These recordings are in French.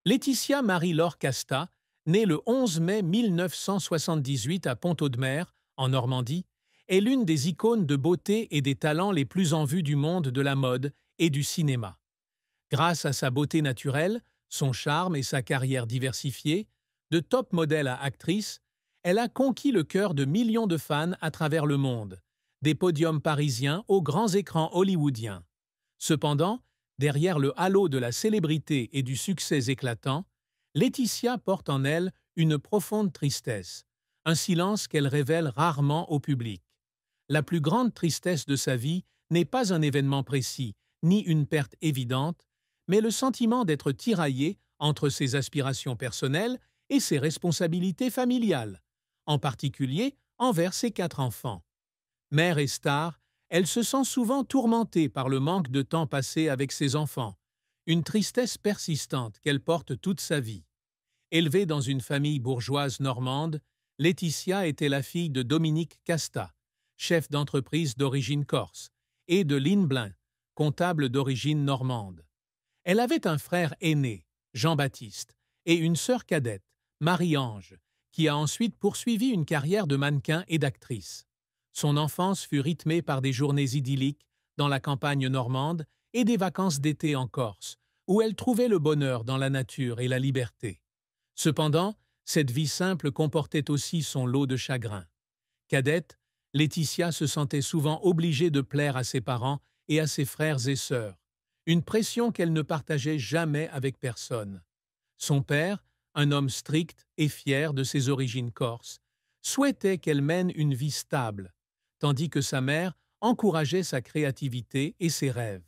Laetitia Marie-Laure Casta, née le 11 mai 1978 à Pont-Audemer, en Normandie, est l'une des icônes de beauté et des talents les plus en vue du monde de la mode et du cinéma. Grâce à sa beauté naturelle, son charme et sa carrière diversifiée, de top modèle à actrice, elle a conquis le cœur de millions de fans à travers le monde, des podiums parisiens aux grands écrans hollywoodiens. Cependant, derrière le halo de la célébrité et du succès éclatant, Laetitia porte en elle une profonde tristesse, un silence qu'elle révèle rarement au public. La plus grande tristesse de sa vie n'est pas un événement précis, ni une perte évidente, mais le sentiment d'être tiraillée entre ses aspirations personnelles et ses responsabilités familiales, en particulier envers ses 4 enfants. Mère et star, elle se sent souvent tourmentée par le manque de temps passé avec ses enfants, une tristesse persistante qu'elle porte toute sa vie. Élevée dans une famille bourgeoise normande, Laetitia était la fille de Dominique Casta, chef d'entreprise d'origine corse, et de Lynne Blin, comptable d'origine normande. Elle avait un frère aîné, Jean-Baptiste, et une sœur cadette, Marie-Ange, qui a ensuite poursuivi une carrière de mannequin et d'actrice. Son enfance fut rythmée par des journées idylliques dans la campagne normande et des vacances d'été en Corse, où elle trouvait le bonheur dans la nature et la liberté. Cependant, cette vie simple comportait aussi son lot de chagrins. Cadette, Laetitia se sentait souvent obligée de plaire à ses parents et à ses frères et sœurs, une pression qu'elle ne partageait jamais avec personne. Son père, un homme strict et fier de ses origines corses, souhaitait qu'elle mène une vie stable, tandis que sa mère encourageait sa créativité et ses rêves.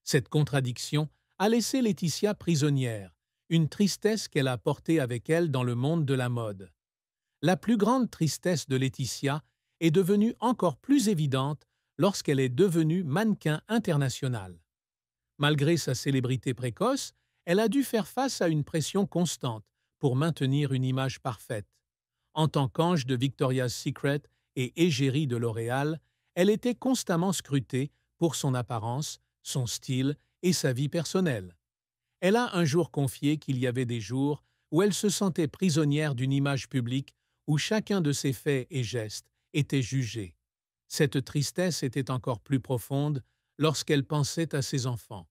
Cette contradiction a laissé Laetitia prisonnière, une tristesse qu'elle a portée avec elle dans le monde de la mode. La plus grande tristesse de Laetitia est devenue encore plus évidente lorsqu'elle est devenue mannequin international. Malgré sa célébrité précoce, elle a dû faire face à une pression constante pour maintenir une image parfaite. En tant qu'ange de Victoria's Secret et égérie de L'Oréal, elle était constamment scrutée pour son apparence, son style et sa vie personnelle. Elle a un jour confié qu'il y avait des jours où elle se sentait prisonnière d'une image publique où chacun de ses faits et gestes était jugé. Cette tristesse était encore plus profonde lorsqu'elle pensait à ses enfants,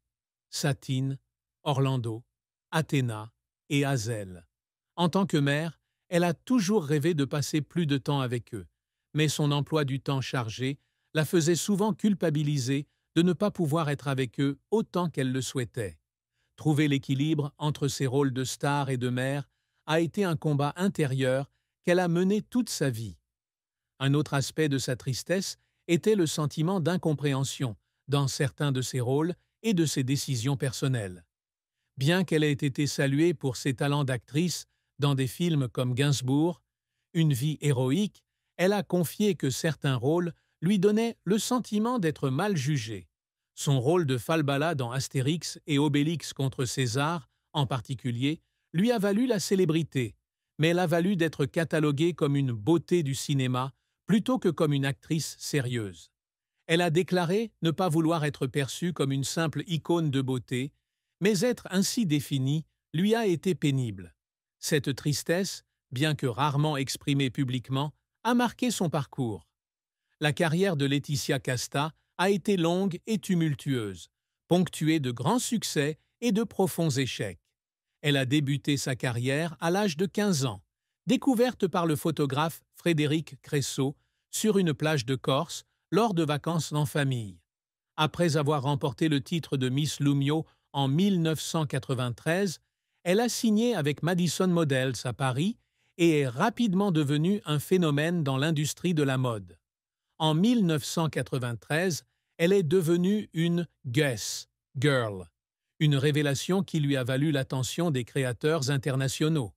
Satine, Orlando, Athéna et Hazel. En tant que mère, elle a toujours rêvé de passer plus de temps avec eux, mais son emploi du temps chargé la faisait souvent culpabiliser de ne pas pouvoir être avec eux autant qu'elle le souhaitait. Trouver l'équilibre entre ses rôles de star et de mère a été un combat intérieur qu'elle a mené toute sa vie. Un autre aspect de sa tristesse était le sentiment d'incompréhension dans certains de ses rôles et de ses décisions personnelles. Bien qu'elle ait été saluée pour ses talents d'actrice dans des films comme Gainsbourg, Une vie héroïque, elle a confié que certains rôles lui donnaient le sentiment d'être mal jugée. Son rôle de Falbala dans Astérix et Obélix contre César, en particulier, lui a valu la célébrité, mais elle a valu d'être cataloguée comme une beauté du cinéma plutôt que comme une actrice sérieuse. Elle a déclaré ne pas vouloir être perçue comme une simple icône de beauté, mais être ainsi définie lui a été pénible. Cette tristesse, bien que rarement exprimée publiquement, a marqué son parcours. La carrière de Laetitia Casta a été longue et tumultueuse, ponctuée de grands succès et de profonds échecs. Elle a débuté sa carrière à l'âge de 15 ans, découverte par le photographe Frédéric Cressot sur une plage de Corse lors de vacances en famille. Après avoir remporté le titre de Miss Lumio en 1993, elle a signé avec Madison Models à Paris et est rapidement devenue un phénomène dans l'industrie de la mode. En 1993, elle est devenue une Guess Girl, une révélation qui lui a valu l'attention des créateurs internationaux.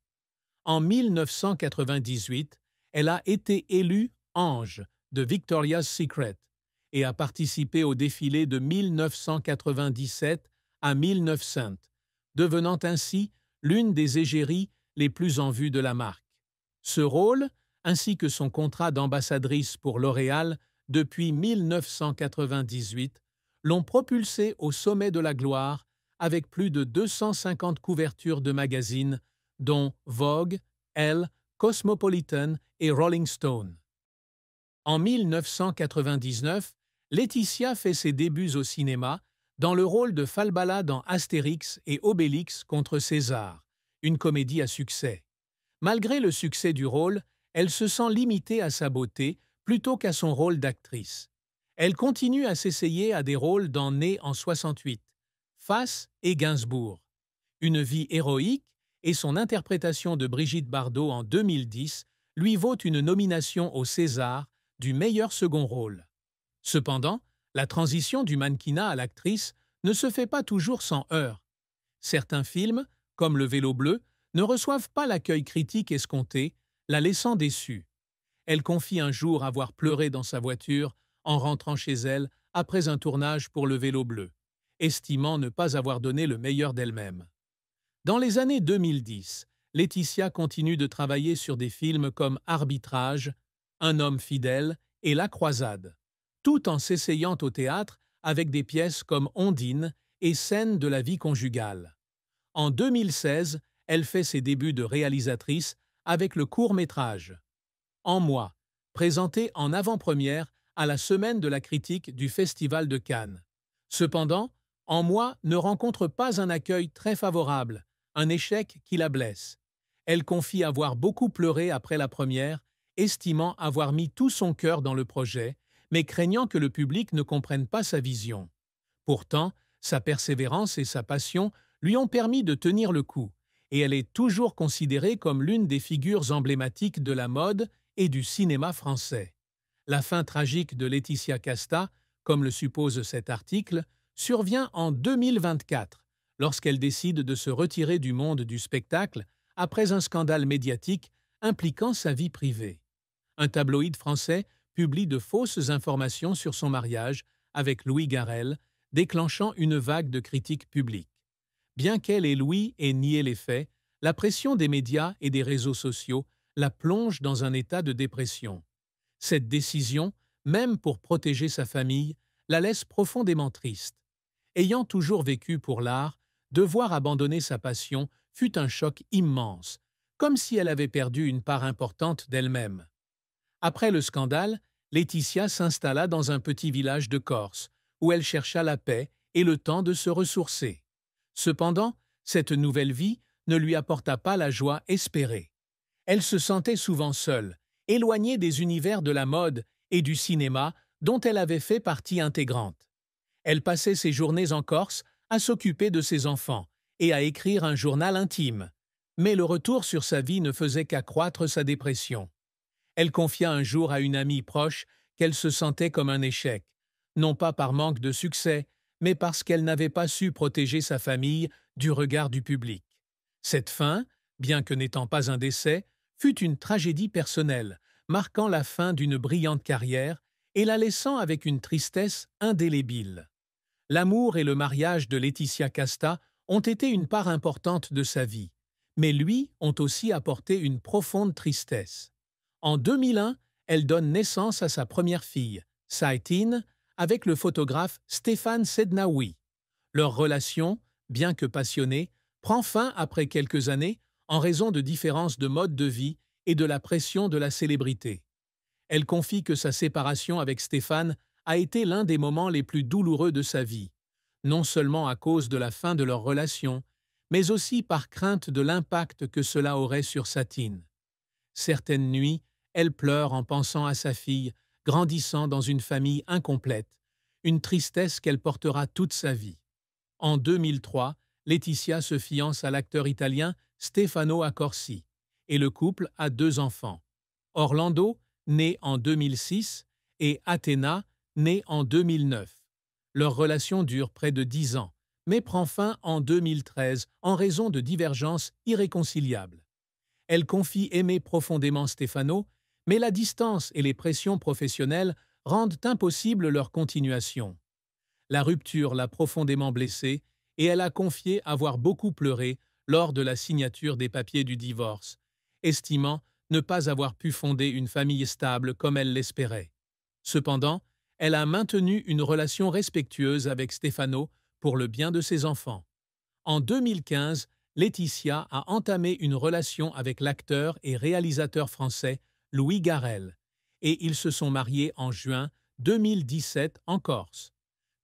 En 1998, elle a été élue Ange de Victoria's Secret et a participé au défilé de 1997 à 1900, devenant ainsi l'une des égéries les plus en vue de la marque. Ce rôle, ainsi que son contrat d'ambassadrice pour L'Oréal depuis 1998, l'ont propulsée au sommet de la gloire avec plus de 250 couvertures de magazines, dont Vogue, Elle, Cosmopolitan et Rolling Stone. En 1999, Laetitia fait ses débuts au cinéma dans le rôle de Falbala dans Astérix et Obélix contre César, une comédie à succès. Malgré le succès du rôle, elle se sent limitée à sa beauté plutôt qu'à son rôle d'actrice. Elle continue à s'essayer à des rôles dans Né en 68, Face et Gainsbourg. Une vie héroïque et son interprétation de Brigitte Bardot en 2010 lui vaut une nomination au César du meilleur second rôle. Cependant, la transition du mannequinat à l'actrice ne se fait pas toujours sans heurts. Certains films, comme Le Vélo bleu, ne reçoivent pas l'accueil critique escompté, la laissant déçue. Elle confie un jour avoir pleuré dans sa voiture en rentrant chez elle après un tournage pour Le Vélo bleu, estimant ne pas avoir donné le meilleur d'elle-même. Dans les années 2010, Laetitia continue de travailler sur des films comme Arbitrage, Un homme fidèle et La Croisade, tout en s'essayant au théâtre avec des pièces comme Ondine et Scènes de la vie conjugale. En 2016, elle fait ses débuts de réalisatrice avec le court-métrage En moi, présenté en avant-première à la Semaine de la critique du Festival de Cannes. Cependant, En moi ne rencontre pas un accueil très favorable, un échec qui la blesse. Elle confie avoir beaucoup pleuré après la première, estimant avoir mis tout son cœur dans le projet, mais craignant que le public ne comprenne pas sa vision. Pourtant, sa persévérance et sa passion lui ont permis de tenir le coup, et elle est toujours considérée comme l'une des figures emblématiques de la mode et du cinéma français. La fin tragique de Laetitia Casta, comme le suppose cet article, survient en 2024, lorsqu'elle décide de se retirer du monde du spectacle après un scandale médiatique impliquant sa vie privée. Un tabloïd français publie de fausses informations sur son mariage avec Louis Garrel, déclenchant une vague de critiques publiques. Bien qu'elle et Louis aient nié les faits, la pression des médias et des réseaux sociaux la plonge dans un état de dépression. Cette décision, même pour protéger sa famille, la laisse profondément triste. Ayant toujours vécu pour l'art, devoir abandonner sa passion fut un choc immense, comme si elle avait perdu une part importante d'elle-même. Après le scandale, Laetitia s'installa dans un petit village de Corse, où elle chercha la paix et le temps de se ressourcer. Cependant, cette nouvelle vie ne lui apporta pas la joie espérée. Elle se sentait souvent seule, éloignée des univers de la mode et du cinéma dont elle avait fait partie intégrante. Elle passait ses journées en Corse à s'occuper de ses enfants et à écrire un journal intime. Mais le retour sur sa vie ne faisait qu'accroître sa dépression. Elle confia un jour à une amie proche qu'elle se sentait comme un échec, non pas par manque de succès, mais parce qu'elle n'avait pas su protéger sa famille du regard du public. Cette fin, bien que n'étant pas un décès, fut une tragédie personnelle, marquant la fin d'une brillante carrière et la laissant avec une tristesse indélébile. L'amour et le mariage de Laetitia Casta ont été une part importante de sa vie, mais lui ont aussi apporté une profonde tristesse. En 2001, elle donne naissance à sa première fille, Saïtine, avec le photographe Stéphane Sednaoui. Leur relation, bien que passionnée, prend fin après quelques années en raison de différences de mode de vie et de la pression de la célébrité. Elle confie que sa séparation avec Stéphane a été l'un des moments les plus douloureux de sa vie, non seulement à cause de la fin de leur relation, mais aussi par crainte de l'impact que cela aurait sur Satine. Certaines nuits, elle pleure en pensant à sa fille, grandissant dans une famille incomplète, une tristesse qu'elle portera toute sa vie. En 2003, Laetitia se fiance à l'acteur italien Stefano Accorsi, et le couple a 2 enfants. Orlando, né en 2006, et Athéna, née en 2009. Leur relation dure près de 10 ans, mais prend fin en 2013 en raison de divergences irréconciliables. Elle confie aimer profondément Stefano, mais la distance et les pressions professionnelles rendent impossible leur continuation. La rupture l'a profondément blessée et elle a confié avoir beaucoup pleuré lors de la signature des papiers du divorce, estimant ne pas avoir pu fonder une famille stable comme elle l'espérait. Cependant, elle a maintenu une relation respectueuse avec Stefano pour le bien de ses enfants. En 2015, Laetitia a entamé une relation avec l'acteur et réalisateur français Louis Garrel, et ils se sont mariés en juin 2017 en Corse.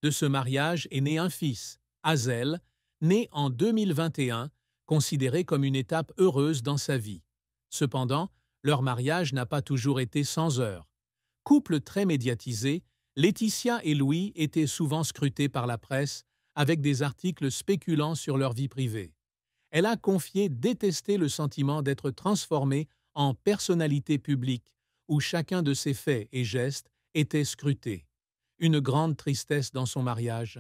De ce mariage est né un fils, Hazel, né en 2021, considéré comme une étape heureuse dans sa vie. Cependant, leur mariage n'a pas toujours été sans heurts. Couple très médiatisé, Laetitia et Louis étaient souvent scrutés par la presse avec des articles spéculant sur leur vie privée. Elle a confié détester le sentiment d'être transformée en personnalité publique, où chacun de ses faits et gestes était scruté. Une grande tristesse dans son mariage,